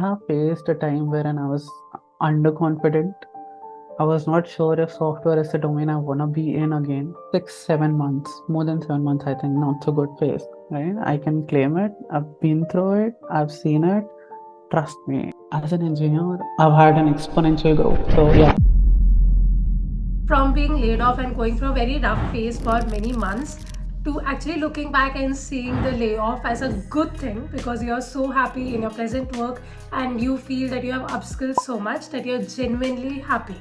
have faced a time wherein I was underconfident. I was not sure if software is the domain I want to be in again. 6, 7 months, more than 7 months, I think, not so good phase, right? I can claim it. I've been through it. I've seen it. Trust me, as an engineer, I've had an exponential growth. So yeah. From being laid off and going through a very rough phase for many months to actually looking back and seeing the layoff as a good thing because you're so happy in your present work and you feel that you have upskilled so much that you're genuinely happy.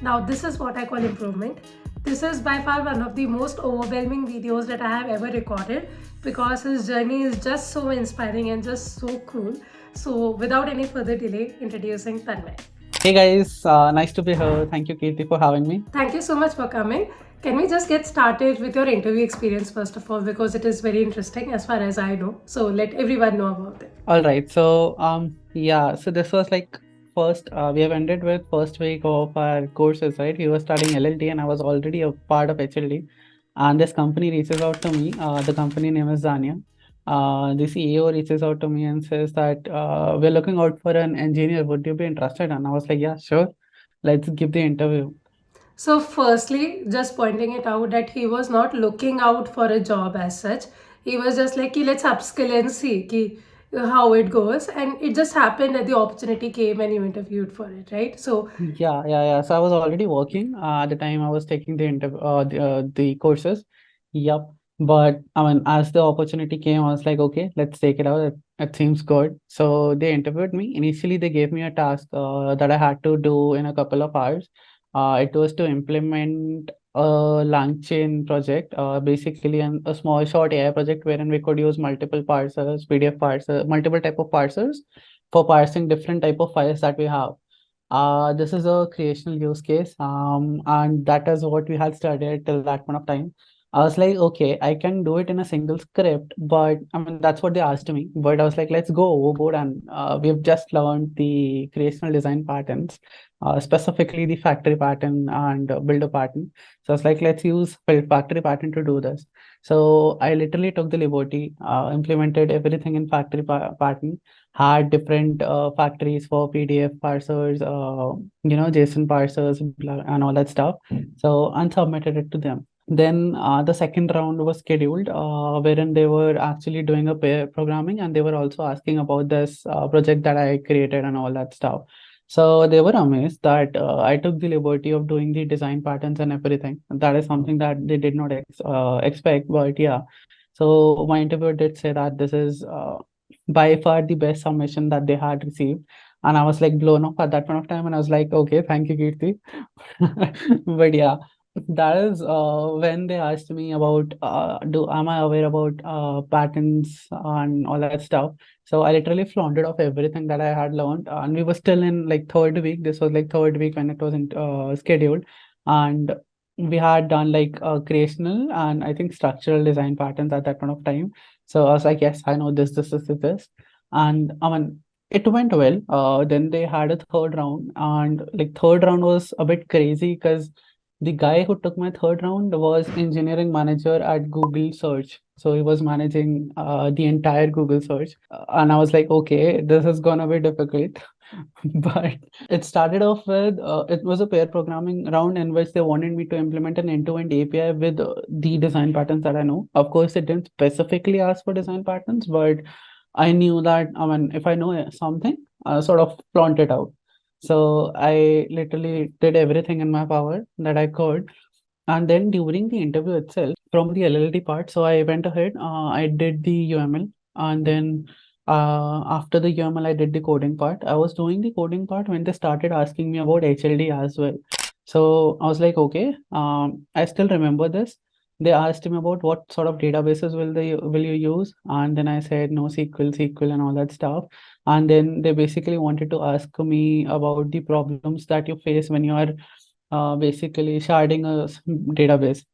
Now, this is what I call improvement. This is by far one of the most overwhelming videos that I have ever recorded because his journey is just so inspiring and just so cool. So, without any further delay, introducing Tanmay. Hey guys, nice to be here. Thank you, Keerti, for having me. Thank you so much for coming. Can we just get started with your interview experience first of all, because it is very interesting as far as I know. So let everyone know about it. All right. So yeah. So this was like first. We have ended with first week of our courses, right? We were studying LLD, and I was already a part of HLD. And this company reaches out to me. The company name is Zania. The CEO reaches out to me and says that we're looking out for an engineer. Would you be interested? And I was like, yeah, sure. Let's give the interview. So, firstly, just pointing it out that he was not looking out for a job as such. He was just like, "Ki, let's upskill and see ki, how it goes." And it just happened that the opportunity came and you interviewed for it, right? So, Yeah. So I was already working at the time I was taking the courses. Yep. But I mean, as the opportunity came, I was like, okay, let's take it out. It seems good. So they interviewed me. Initially, they gave me a task that I had to do in a couple of hours. It was to implement a LangChain project, basically a small short AI project wherein we could use multiple parsers, PDF parsers, multiple type of parsers for parsing different type of files that we have. This is a creational use case, and that is what we had studied till that point of time. I was like, okay, I can do it in a single script, but I mean, that's what they asked me. But I was like, let's go overboard, and we've just learned the creational design patterns, specifically the factory pattern and builder pattern. So I was like, let's use factory pattern to do this. So I literally took the liberty, implemented everything in factory pattern, had different factories for PDF parsers, JSON parsers, and all that stuff. So and submitted it to them. Then the second round was scheduled, wherein they were actually doing a pair programming, and they were also asking about this project that I created and all that stuff. So they were amazed that I took the liberty of doing the design patterns and everything. That is something that they did not expect, but yeah. So my interviewer did say that this is by far the best submission that they had received. And I was like blown off at that point of time. And I was like, okay, thank you, Keerti. But yeah, that is when they asked me about do am I aware about patterns and all that stuff. So I literally flaunted off everything that I had learned. And we were still in like third week. This was like third week when it was scheduled. And we had done like creational and I think structural design patterns at that point of time. So I was like, yes, I know this. And I mean, it went well. Then they had a third round, and like third round was a bit crazy because the guy who took my third round was engineering manager at Google Search. So he was managing the entire Google Search. And I was like, okay, this is gonna be difficult. But it started off with it was a pair programming round in which they wanted me to implement an end-to-end API with the design patterns that I know. Of course, it didn't specifically ask for design patterns, but I knew that, I mean, if I know something, I sort of flaunt it out. So I literally did everything in my power that I could. And then during the interview itself, from the LLD part, so I went ahead, I did the UML, and then after the UML, I did the coding part. I was doing the coding part when they started asking me about HLD as well. So I was like, okay, I still remember this. They asked me about what sort of databases will you use, and then I said no SQL, and all that stuff. And then they basically wanted to ask me about the problems that you face when you are basically sharding a database.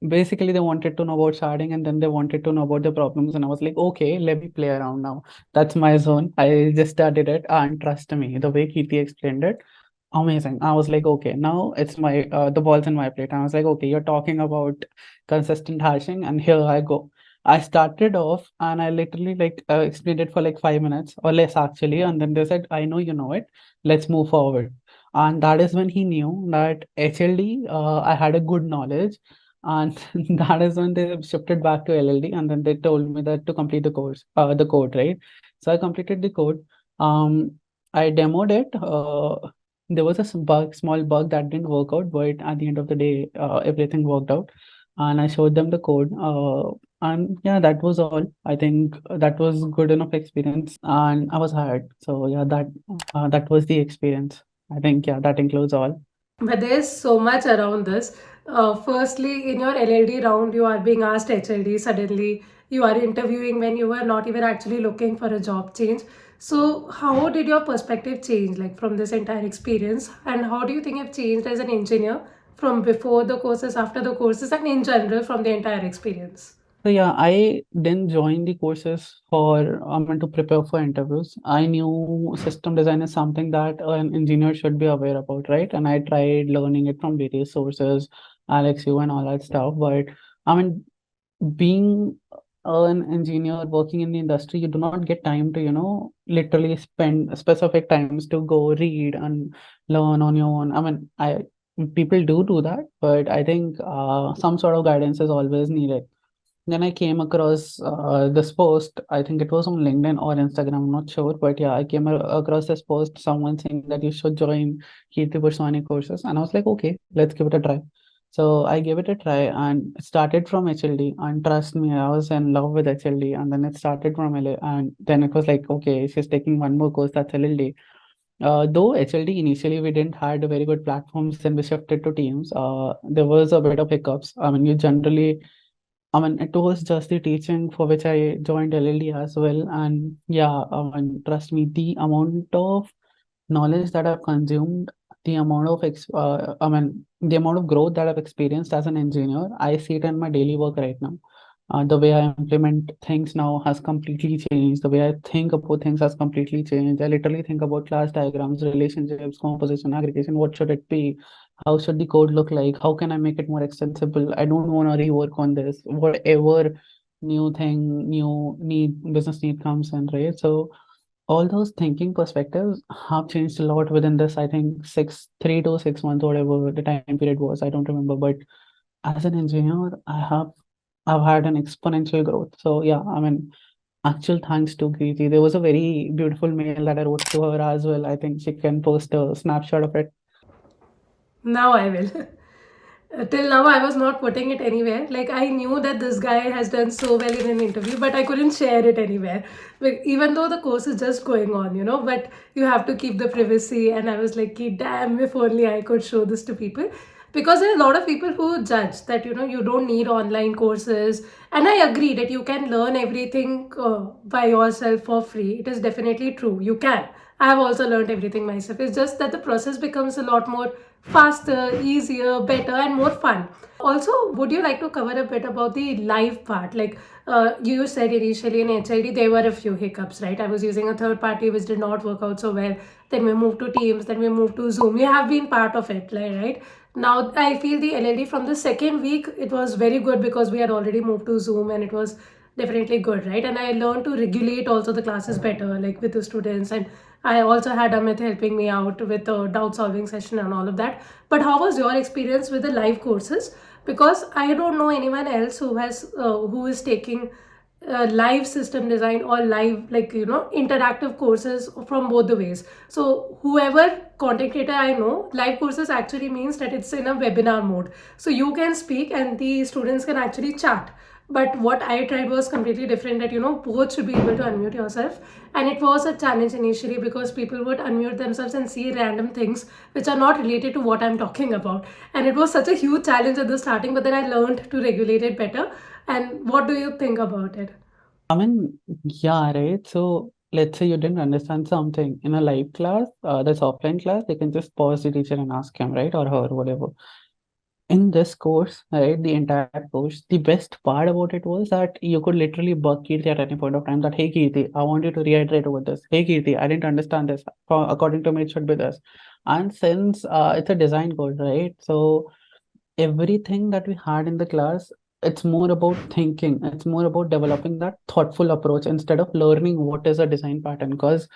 Basically, they wanted to know about sharding and then they wanted to know about the problems. And I was like, okay, let me play around now. That's my zone. I just started it. And trust me, the way Keerti explained it, amazing. I was like, okay, now it's the ball's in my plate. I was like, okay, you're talking about consistent hashing, and here I go. I started off and I literally explained it for like 5 minutes or less actually, and then they said, "I know you know it. Let's move forward." And that is when he knew that HLD, I had a good knowledge, and that is when they shifted back to LLD, and then they told me that to complete the course, the code, right? So I completed the code. Um, I demoed it. There was a small bug that didn't work out, but at the end of the day, everything worked out, and I showed them the code. And yeah, that was all. I think that was good enough experience, and I was hired. So yeah, that was the experience. I think yeah, that includes all. But there's so much around this. Firstly, in your LLD round, you are being asked HLD. Suddenly, you are interviewing when you were not even actually looking for a job change. So, how did your perspective change, like from this entire experience? And how do you think you've changed as an engineer from before the courses, after the courses, and in general from the entire experience? So yeah, I didn't join the courses for to prepare for interviews. I knew system design is something that an engineer should be aware about, right? And I tried learning it from various sources, 𝐸𝐴𝐿𝐥𝐬 and all that stuff. But I mean, being an engineer working in the industry, you do not get time to, literally spend specific times to go read and learn on your own. I mean, I people do that, but I think some sort of guidance is always needed. Then I came across this post. I think it was on LinkedIn or Instagram. I'm not sure, but yeah, I came across this post. Someone saying that you should join Keerti Purswani courses, and I was like, okay, let's give it a try. So I gave it a try and it started from HLD. And trust me, I was in love with HLD. And then it started from LA, and then it was like, okay, she's taking one more course, that's LLD. Though HLD initially we didn't had a very good platforms, then we shifted to Teams. There was a bit of hiccups. I mean, you generally it was just the teaching for which I joined LLD as well. And yeah, trust me, the amount of knowledge that I've consumed, the amount of the amount of growth that I've experienced as an engineer, I see it in my daily work right now. The way I implement things now has completely changed. The way I think about things has completely changed. I literally think about class diagrams, relationships, composition, aggregation. What should it be? How should the code look like? How can I make it more extensible? I don't want to rework on this. Whatever new thing, new business need comes in, right? So all those thinking perspectives have changed a lot within this, I think 3 to 6 months, whatever the time period was. I don't remember, but as an engineer, I've had an exponential growth. So yeah, actual thanks to Keerti. There was a very beautiful mail that I wrote to her as well. I think she can post a snapshot of it. Now I will. Till now, I was not putting it anywhere. Like, I knew that this guy has done so well in an interview, but I couldn't share it anywhere. Like, even though the course is just going on, but you have to keep the privacy. And I was like, "Ki, damn, if only I could show this to people." Because there are a lot of people who judge that, you don't need online courses. And I agree that you can learn everything by yourself for free. It is definitely true. You can. I have also learned everything myself. It's just that the process becomes a lot more faster, easier, better, and more fun. Also, would you like to cover a bit about the live part? Like you said initially in HLD, there were a few hiccups, right? I was using a third party which did not work out so well. Then we moved to Teams, then we moved to Zoom. You have been part of it, right? Now, I feel the LLD from the second week, it was very good because we had already moved to Zoom and it was definitely good, right? And I learned to regulate also the classes better, like with the students. And I also had Amit helping me out with the doubt solving session and all of that. But how was your experience with the live courses? Because I don't know anyone else who is taking live system design or live interactive courses from both the ways. So whoever content creator I know, live courses actually means that it's in a webinar mode, so you can speak and the students can actually chat. But what I tried was completely different, that both should be able to unmute yourself. And it was a challenge initially because people would unmute themselves and see random things which are not related to what I'm talking about. And it was such a huge challenge at the starting, but then I learned to regulate it better. And what do you think about it? Yeah, right. So let's say you didn't understand something in a live class, that's offline class, they can just pause the teacher and ask him, right, or her, whatever. In this course, right, the entire course, the best part about it was that you could literally bug Keerti at any point of time that, hey, Keerti, I want you to reiterate over this. Hey, Keerti, I didn't understand this. According to me, it should be this. And since it's a design course, right? So everything that we had in the class, it's more about thinking. It's more about developing that thoughtful approach instead of learning what is a design pattern. Because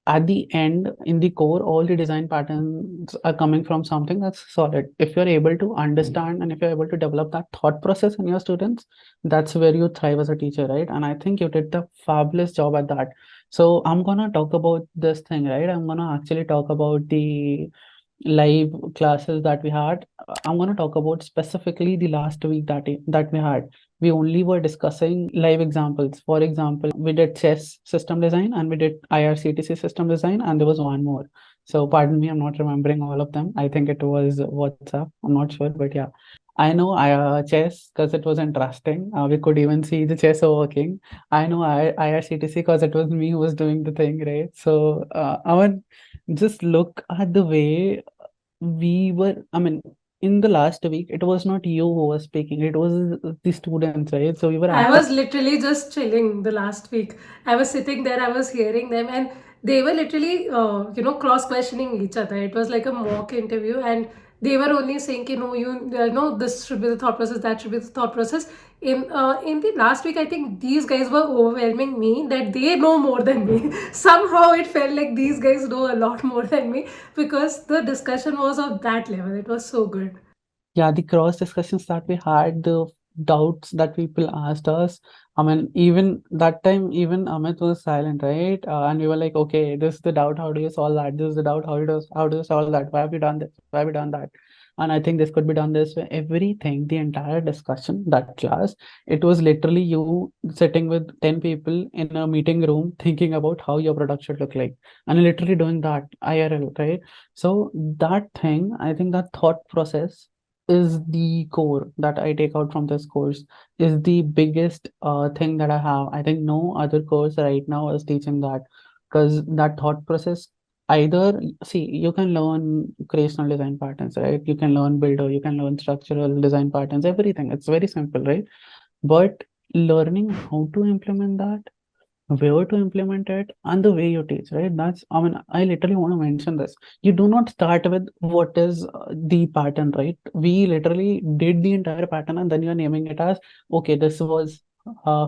at the end, in the core, all the design patterns are coming from something that's solid. If you're able to understand and if you're able to develop that thought process in your students, that's where you thrive as a teacher, right? And I think you did the fabulous job at that. So I'm gonna talk about this thing, right? I'm gonna actually talk about the live classes that we had. I'm going to talk about specifically the last week that we had. We only were discussing live examples. For example, we did chess system design and we did IRCTC system design, and there was one more. So pardon me, I'm not remembering all of them. I think it was WhatsApp. I'm not sure, but yeah. I know chess because it was interesting. We could even see the chess working. I know IRCTC because it was me who was doing the thing, right? So I want just look at the way I mean, in the last week, it was not you who was speaking, it was the students, right? So we were I was literally just chilling the last week. I was sitting there, I was hearing them, and they were literally, cross questioning each other. It was like a mock interview, and they were only saying, this should be the thought process, that should be the thought process. In the last week, I think these guys were overwhelming me that they know more than me. Somehow it felt like these guys know a lot more than me because the discussion was of that level. It was so good. Yeah, the cross discussions that we had, the doubts that people asked us. I mean, even that time, even Amit was silent, right? And we were like, okay, this is the doubt. How do you solve that? This is the doubt. How do you solve that? Why have you done this? Why have you done that? And I think this could be done this way. Everything, the entire discussion, that class, it was literally you sitting with 10 people in a meeting room thinking about how your product should look like, and literally doing that IRL, right? So that thing, I think that thought process is the core that I take out from this course, is the biggest thing that I have. I think no other course right now is teaching that, because that thought process, either see, you can learn creational design patterns, right? You can learn builder, you can learn structural design patterns, everything. It's very simple, right? But learning how to implement that, where to implement it, and the way you teach, right? That's, I mean, I literally want to mention this. You do not start with what is the pattern, right? We literally did the entire pattern and then you're naming it as, okay, this was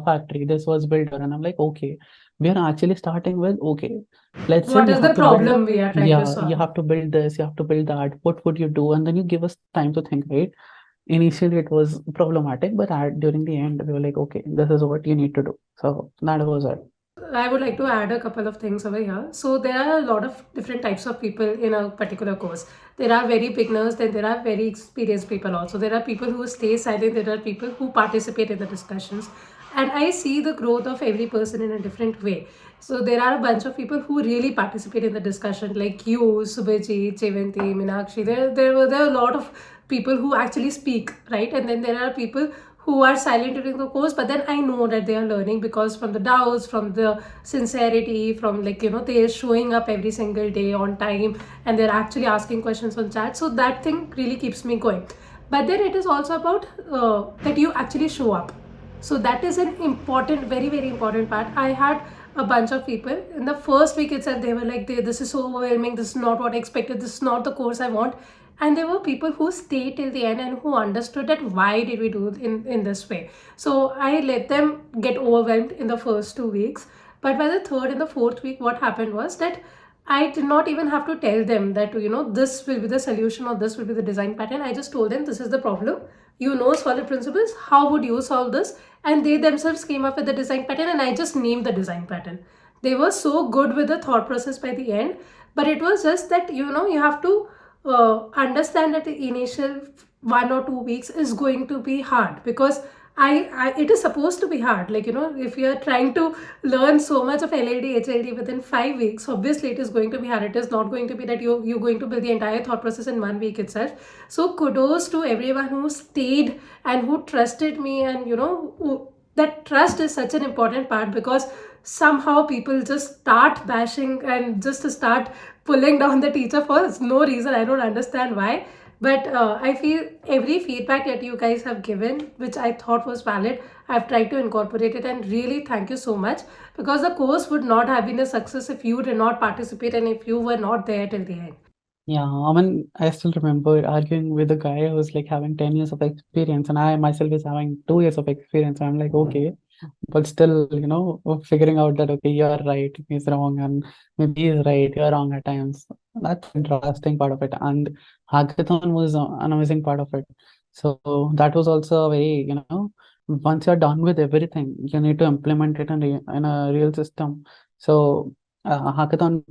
factory, this was builder. And I'm like, okay, we are actually starting with, okay, let's say What you is the have to build, problem we are trying to yeah, you solve? have to build this, you have to build that. What would you do? And then you give us time to think, right? Initially, it was problematic, but during the end, we were like, okay, this is what you need to do. So that was it. I would like to add a couple of things over here. So there are a lot of different types of people in a particular course. There are very beginners, then there are very experienced people also. There are people who stay silent, there are people who participate in the discussions. And I see the growth of every person in a different way. So there are a bunch of people who really participate in the discussion, like you, Subhajit, Chevanti, Minakshi. There are a lot of people who actually speak, right? And then there are people who are silent during the course, but then I know that they are learning because from the doubts, from the sincerity, from they're showing up every single day on time and they're actually asking questions on chat. So that thing really keeps me going. But then it is also about that you actually show up. So that is an important, very, very important part. I had a bunch of people in the first week itself. They were like, this is so overwhelming, this is not what I expected, this is not the course I want. And there were people who stayed till the end and who understood that why did we do it in this way. So I let them get overwhelmed in the first 2 weeks, but by the third and the fourth week, what happened was that I did not even have to tell them that this will be the solution or this will be the design pattern. I just told them this is the problem, solid principles, how would you solve this? And they themselves came up with the design pattern and I just named the design pattern. They were so good with the thought process by the end, but it was just that you have to understand that the initial 1 or 2 weeks is going to be hard because it is supposed to be hard. Like, if you are trying to learn so much of LLD, HLD within 5 weeks, obviously it is going to be hard. It is not going to be that you're going to build the entire thought process in 1 week itself. So kudos to everyone who stayed and who trusted me, and that trust is such an important part because somehow people just start bashing and just to start pulling down the teacher for no reason. I don't understand why. But I feel every feedback that you guys have given, which I thought was valid, I've tried to incorporate it, and really thank you so much, because the course would not have been a success if you did not participate and if you were not there till the end. Yeah, I mean, I still remember arguing with a guy who's like having 10 years of experience, and I myself is having 2 years of experience. I'm like, okay, but still, figuring out that, okay, you're right, he's wrong, and maybe he's right, you're wrong at times. That's interesting part of it. And hackathon was an amazing part of it. So that was also a very, once you're done with everything, you need to implement it in a real system. So hackathon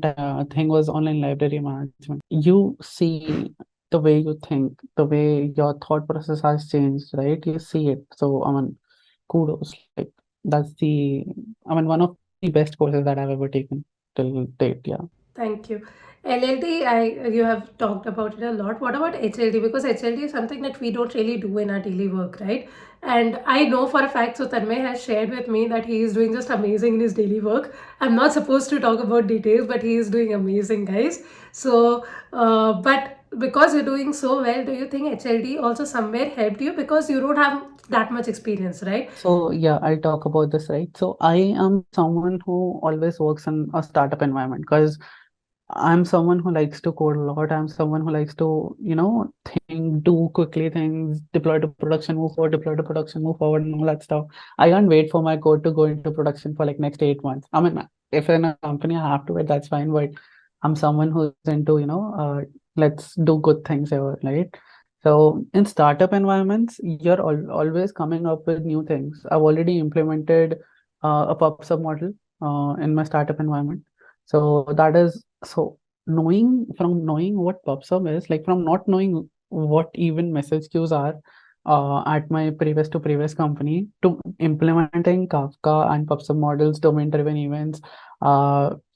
thing was online library management. You see the way you think, the way your thought process has changed, right? You see it. So, I mean, kudos. Like, that's one of the best courses that I've ever taken till date. Yeah. Thank you. LLD, you have talked about it a lot. What about HLD? Because HLD is something that we don't really do in our daily work, right? And I know for a fact, so Tanmay has shared with me that he is doing just amazing in his daily work. I'm not supposed to talk about details, but he is doing amazing, guys. So, but because you're doing so well, do you think HLD also somewhere helped you? Because you don't have that much experience, right? So, yeah, I'll talk about this, right? So, I am someone who always works in a startup environment because I'm someone who likes to code a lot. I'm someone who likes to, think, do quickly things, deploy to production, move forward, deploy to production, move forward, and all that stuff. I can't wait for my code to go into production for like next 8 months. I mean, if in a company I have to wait, that's fine. But I'm someone who's into, let's do good things ever, right? So in startup environments, you're always coming up with new things. I've already implemented a pub sub model in my startup environment. So that is so knowing what PubSub is, like from not knowing what even message queues are at my previous company to implementing Kafka and PubSub models, domain-driven events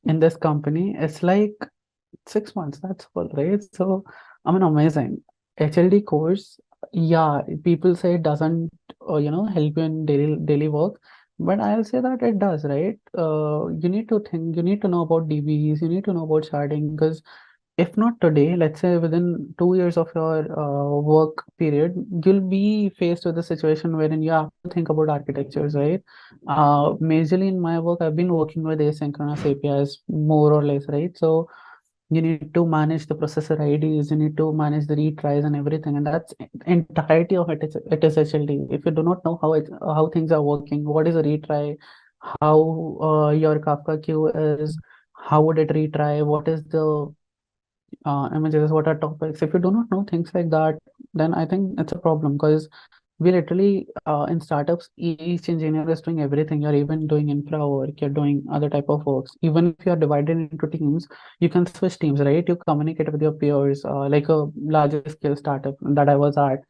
in this company, it's like 6 months. That's all, right? So I mean, amazing. HLD course, yeah, people say it doesn't, help you in daily work, but I'll say that it does, right? You need to think, you need to know about DBs, you need to know about sharding, because if not today, let's say within 2 years of your work period, you'll be faced with a situation wherein you have to think about architectures, right? Majorly in my work, I've been working with asynchronous APIs more or less, right? So you need to manage the processor IDs, you need to manage the retries and everything, and that's entirety of it is HLD. If you do not know how things are working, what is a retry, how your Kafka queue is, how would it retry, what is the images, what are topics. If you do not know things like that, then I think it's a problem because we literally in startups, each engineer is doing everything. You're even doing infra work, you're doing other type of works. Even if you're divided into teams, you can switch teams, right? You communicate with your peers, like a larger scale startup that I was at.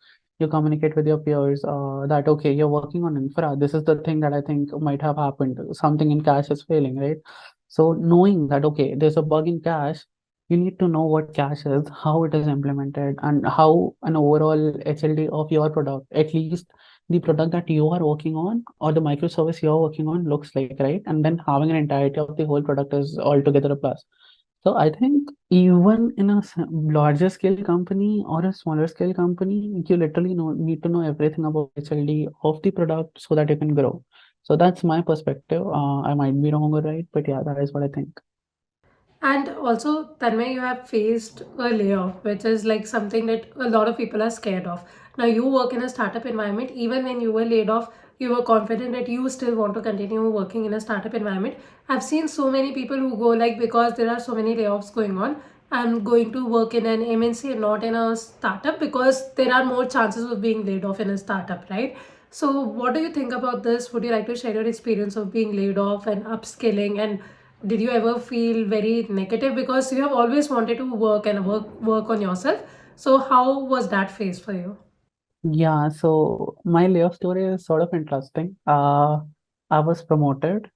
You communicate with your peers that okay, you're working on infra. This is the thing that I think might have happened. Something in cache is failing, right? So knowing that okay, there's a bug in cache, you need to know what cache is, how it is implemented, and how an overall HLD of your product, at least the product that you are working on or the microservice you're working on looks like, right? And then having an entirety of the whole product is altogether a plus. So I think even in a larger scale company or a smaller scale company, you literally need to know everything about HLD of the product so that you can grow. So that's my perspective. I might be wrong or right, but yeah, that is what I think. And also, Tanmay, you have faced a layoff, which is like something that a lot of people are scared of. Now, you work in a startup environment. Even when you were laid off, you were confident that you still want to continue working in a startup environment. I've seen so many people who go like, because there are so many layoffs going on, I'm going to work in an MNC and not in a startup because there are more chances of being laid off in a startup, right? So, what do you think about this? Would you like to share your experience of being laid off and upskilling? And did you ever feel very negative because you have always wanted to work and work on yourself? So, how was that phase for you? Yeah, so my layoff story is sort of interesting. I was promoted,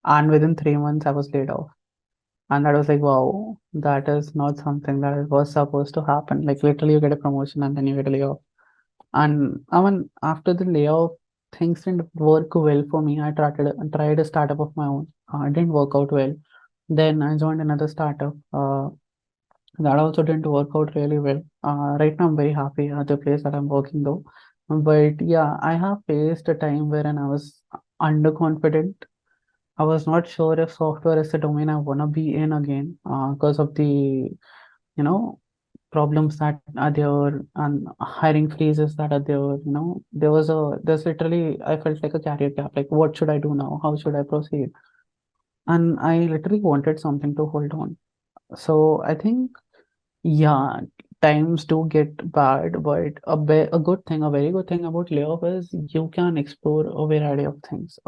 and within 3 months, I was laid off. And that was like, wow, that is not something that was supposed to happen. Like, literally, you get a promotion and then you get a layoff. And I mean, after the layoff, things didn't work well for me. I tried a startup of my own. It didn't work out well. Then I joined another startup. That also didn't work out really well. Right now, I'm very happy at the place that I'm working though. But yeah, I have faced a time wherein I was underconfident. I was not sure if software is the domain I want to be in again because of the, you know, problems that are there and hiring freezes that are there, there's literally, I felt like a career gap. Like, what should I do now? How should I proceed? And I literally wanted something to hold on. So I think, yeah, times do get bad, but a good thing, a very good thing about layoff is you can explore a variety of things,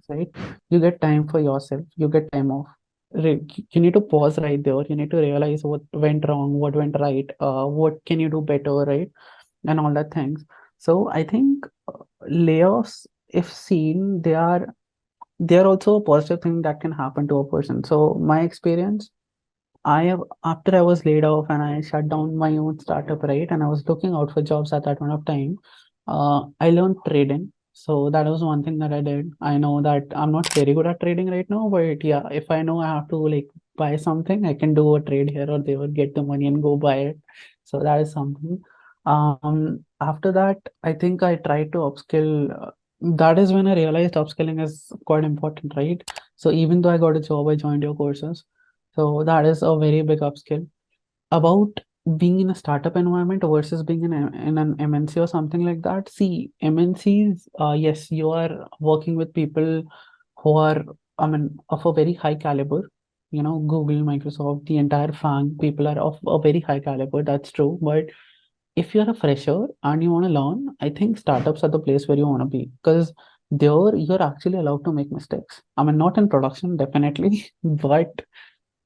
right? You get time for yourself, you get time off. You need to pause right there. You need to realize what went wrong, what went right, what can you do better, right? And all that things. So I think layoffs, if seen, they are also a positive thing that can happen to a person. So my experience, I have after I was laid off and I shut down my own startup, right? And I was looking out for jobs at that point of time. I learned trading. So that was one thing that I did. I know that I'm not very good at trading right now, but yeah, if I know I have to like buy something, I can do a trade here or there, get the money and go buy it. So that is something. After that, I think I tried to upskill. That is when I realized upskilling is quite important, right? So even though I got a job, I joined your courses. So that is a very big upskill. About being in a startup environment versus being in an MNC or something like that. See, MNCs, yes, you are working with people who are, I mean, of a very high caliber. Google, Microsoft, the entire FANG people are of a very high caliber. That's true. But if you're a fresher and you want to learn, I think startups are the place where you want to be because there you're actually allowed to make mistakes. I mean, not in production, definitely, but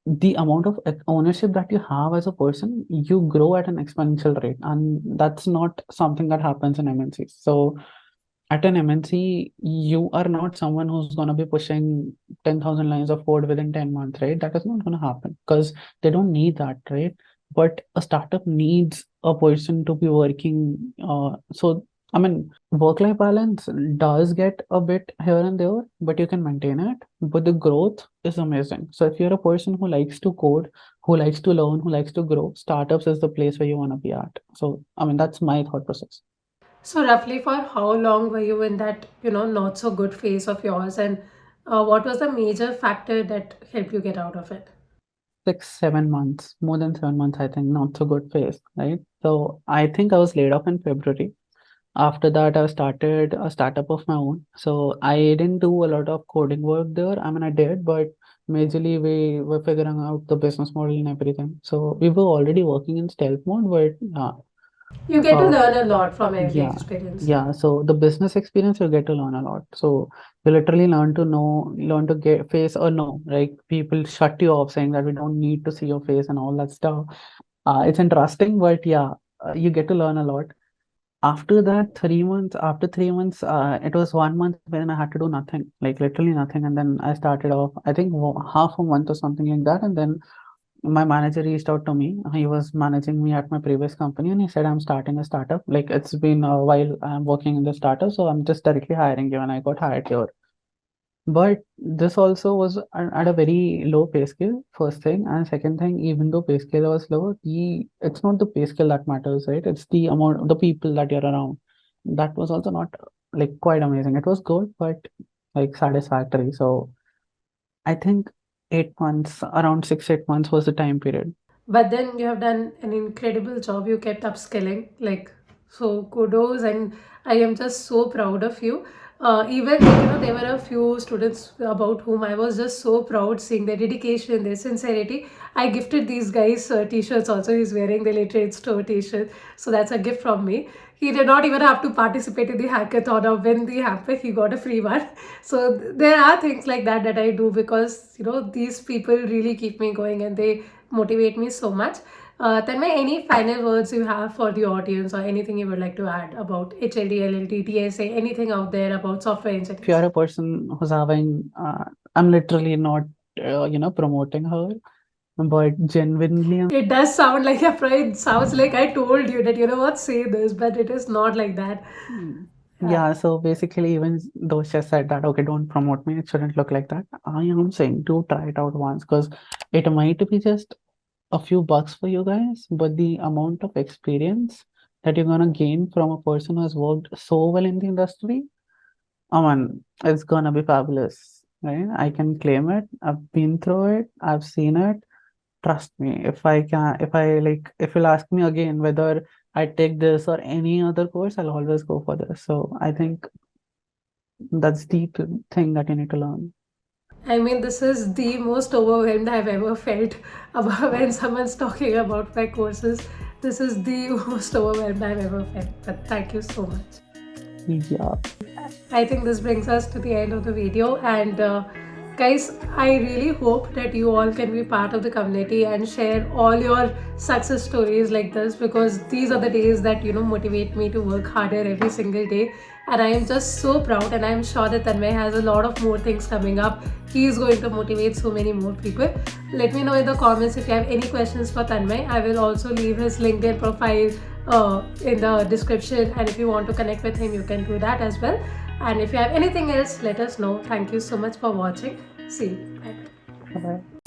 the amount of ownership that you have as a person, you grow at an exponential rate, and that's not something that happens in MNCs. So at an MNC, you are not someone who's going to be pushing 10,000 lines of code within 10 months, right? That is not going to happen because they don't need that, right? But a startup needs a person to be working. I mean, work-life balance does get a bit here and there, but you can maintain it. But the growth is amazing. So if you're a person who likes to code, who likes to learn, who likes to grow, startups is the place where you want to be at. So, I mean, that's my thought process. So roughly for how long were you in that, not so good phase of yours, and what was the major factor that helped you get out of it? 6, 7 months, more than 7 months, I think, not so good phase, right? So I think I was laid off in February. After that, I started a startup of my own. So I didn't do a lot of coding work there. I mean, I did, but majorly we were figuring out the business model and everything. So we were already working in stealth mode, but You get to uh, learn a lot from every yeah, experience. yeah. So the business experience, you get to learn a lot. So you literally learn to get face or no, like people shut you off saying that we don't need to see your face and all that stuff. It's interesting, but yeah, you get to learn a lot. After 3 months, it was 1 month when I had to do nothing, like literally nothing. And then I started off, I think half a month or something like that. And then my manager reached out to me. He was managing me at my previous company and he said, I'm starting a startup. Like it's been a while I'm working in the startup. So I'm just directly hiring you. And I got hired here. But this also was at a very low pay scale, first thing. And second thing, even though pay scale was low, it's not the pay scale that matters, right? It's the amount of the people that you're around. That was also not like quite amazing. It was good, but like satisfactory. So I think 8 months, around 6, 8 months was the time period. But then you have done an incredible job. You kept upskilling, like, so kudos, and I am just so proud of you. Even like, there were a few students about whom I was just so proud seeing their dedication, their sincerity. I gifted these guys t-shirts also. He's wearing the Literate Store t-shirt, so that's a gift from me. He did not even have to participate in the hackathon or win the hamper. He got a free one. So there are things like that that I do because these people really keep me going and they motivate me so much. Tanmay, any final words you have for the audience or anything you would like to add about HLD, LLD, TSA, anything out there about software If you're engineers? a person who's having, I'm literally not, promoting her, but genuinely, It does sound like it sounds like I told you that what, say this, but it is not like that. Yeah. Yeah, so basically, even though she said that, okay, don't promote me, it shouldn't look like that. I am saying to try it out once because it might be just a few bucks for you guys, but the amount of experience that you're gonna gain from a person who has worked so well in the industry, I mean, it's gonna be fabulous, right? I can claim it. I've been through it, I've seen it. trust me, if you'll ask me again whether I take this or any other course, I'll always go for this. So I think that's the thing that you need to learn. I mean, this is the most overwhelmed I've ever felt about when someone's talking about my courses. This is the most overwhelmed I've ever felt. But thank you so much. Yeah. I think this brings us to the end of the video, and guys, I really hope that you all can be part of the community and share all your success stories like this, because these are the days that motivate me to work harder every single day. And I am just so proud, and I am sure that Tanmay has a lot of more things coming up. He is going to motivate so many more people. Let me know in the comments if you have any questions for Tanmay. I will also leave his LinkedIn profile in the description, and if you want to connect with him, you can do that as well. And if you have anything else, let us know. Thank you so much for watching. See you. Bye bye. Bye-bye.